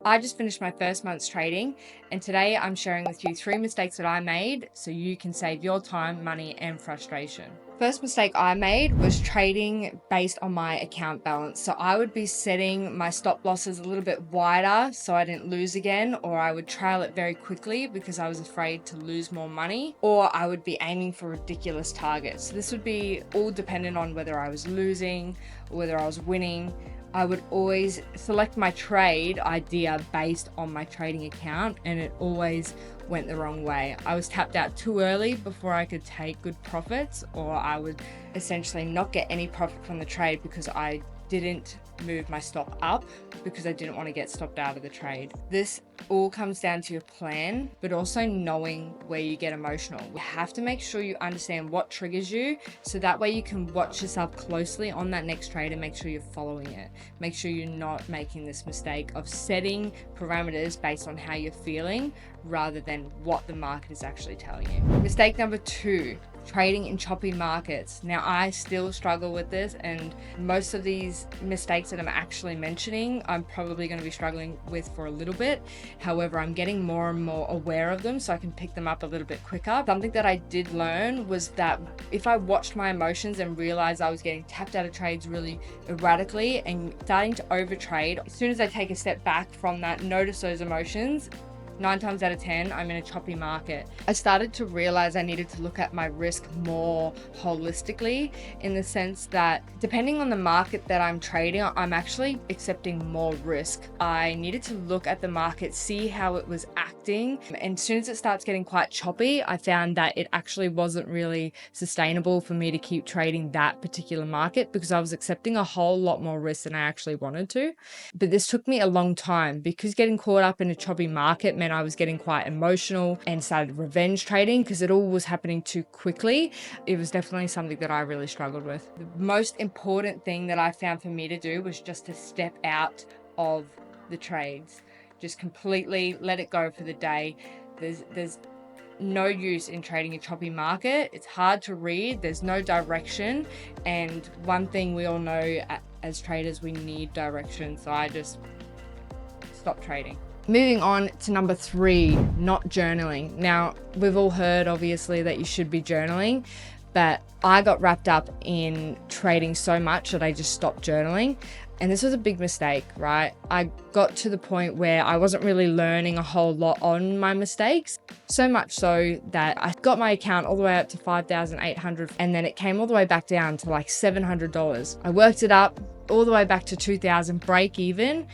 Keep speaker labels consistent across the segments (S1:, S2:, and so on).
S1: I just finished my first month's trading, and today I'm sharing with you 3 mistakes that I made so you can save your time, money, and frustration. First mistake I made was trading based on my account balance. So I would be setting my stop losses a little bit wider so I didn't lose again, or I would trail it very quickly because I was afraid to lose more money, or I would be aiming for ridiculous targets. So this would be all dependent on whether I was losing or whether I was winning. I would always select my trade idea based on my trading account, and it always went the wrong way. I was tapped out too early before I could take good profits, or I would essentially not get any profit from the trade because I didn't move my stop up because I didn't want to get stopped out of the trade. This all comes down to your plan, but also knowing where you get emotional. You have to make sure you understand what triggers you, so that way you can watch yourself closely on that next trade and make sure you're following it. Make sure you're not making this mistake of setting parameters based on how you're feeling rather than what the market is actually telling you. Mistake number 2, trading in choppy markets. Now, I still struggle with this, and most of these mistakes that I'm actually mentioning, I'm probably going to be struggling with for a little bit. However, I'm getting more and more aware of them so I can pick them up a little bit quicker. Something that I did learn was that if I watched my emotions and realized I was getting tapped out of trades really erratically and starting to overtrade, as soon as I take a step back from that, notice those emotions, 9 times out of 10, I'm in a choppy market. I started to realize I needed to look at my risk more holistically, in the sense that depending on the market that I'm trading, I'm actually accepting more risk. I needed to look at the market, see how it was acting. And as soon as it starts getting quite choppy, I found that it actually wasn't really sustainable for me to keep trading that particular market because I was accepting a whole lot more risk than I actually wanted to. But this took me a long time because getting caught up in a choppy market meant I was getting quite emotional and started revenge trading because it all was happening too quickly. It was definitely something that I really struggled with. The most important thing that I found for me to do was just to step out of the trades. Just completely let it go for the day. There's no use in trading a choppy market. It's hard to read, there's no direction, and one thing we all know as traders, we need direction. So I just stopped trading. Moving on to number 3, not journaling. Now, we've all heard obviously that you should be journaling, but I got wrapped up in trading so much that I just stopped journaling. And this was a big mistake, right? I got to the point where I wasn't really learning a whole lot on my mistakes. So much so that I got my account all the way up to $5,800, and then it came all the way back down to like $700. I worked it up all the way back to $2,000 break even,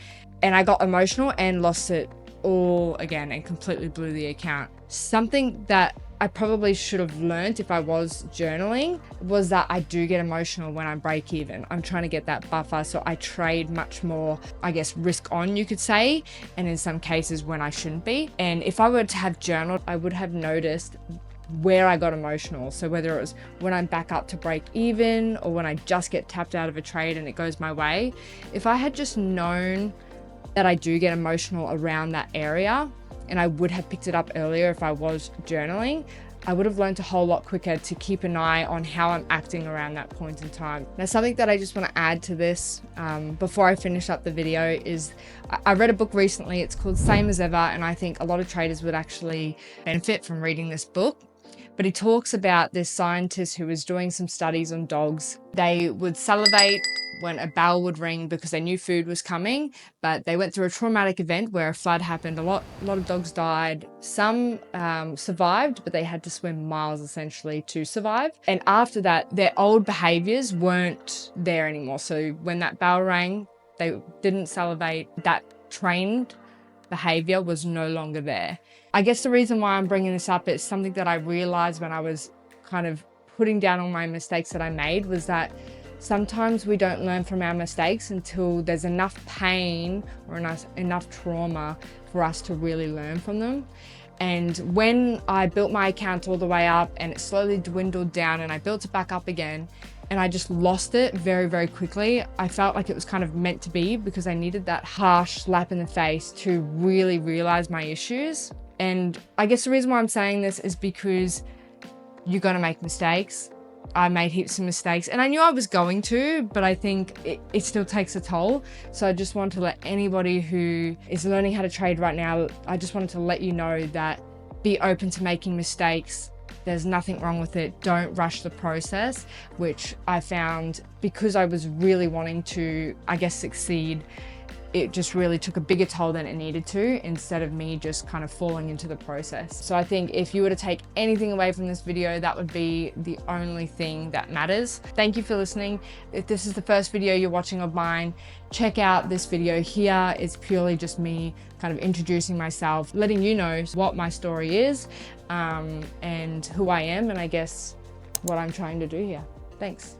S1: and I got emotional and lost it all again and completely blew the account. Something that I probably should have learned if I was journaling was that I do get emotional when I'm break even. I'm trying to get that buffer, so I trade much more, I guess, risk on, you could say, and in some cases when I shouldn't be. And if I were to have journaled, I would have noticed where I got emotional. So whether it was when I'm back up to break even or when I just get tapped out of a trade and it goes my way. If I had just known that I do get emotional around that area, and I would have picked it up earlier if I was journaling, I would have learned a whole lot quicker to keep an eye on how I'm acting around that point in time. Now, something that I just want to add to this before I finish up the video is I read a book recently. It's called Same as Ever, and I think a lot of traders would actually benefit from reading this book. But he talks about this scientist who was doing some studies on dogs. They would salivate when a bell would ring because they knew food was coming, but they went through a traumatic event where a flood happened. A lot of dogs died. Some survived, but they had to swim miles essentially to survive. And after that, their old behaviors weren't there anymore. So when that bell rang, they didn't salivate. That trained behavior was no longer there. I guess the reason why I'm bringing this up is something that I realized when I was kind of putting down all my mistakes that I made, was that sometimes we don't learn from our mistakes until there's enough pain or enough trauma for us to really learn from them. And when I built my account all the way up and it slowly dwindled down and I built it back up again, and I just lost it very, very quickly, I felt like it was kind of meant to be, because I needed that harsh slap in the face to really realize my issues. And I guess the reason why I'm saying this is because you're going to make mistakes. I made heaps of mistakes, and I knew I was going to, but I think it still takes a toll. So I just want to let anybody who is learning how to trade right now, I just wanted to let you know that be open to making mistakes. There's nothing wrong with it. Don't rush the process, which I found because I was really wanting to, I guess, succeed. It just really took a bigger toll than it needed to, instead of me just kind of falling into the process. So I think if you were to take anything away from this video, that would be the only thing that matters. Thank you for listening. If this is the first video you're watching of mine, check out this video here. It's purely just me kind of introducing myself, letting you know what my story is, and who I am, and I guess what I'm trying to do here. Thanks.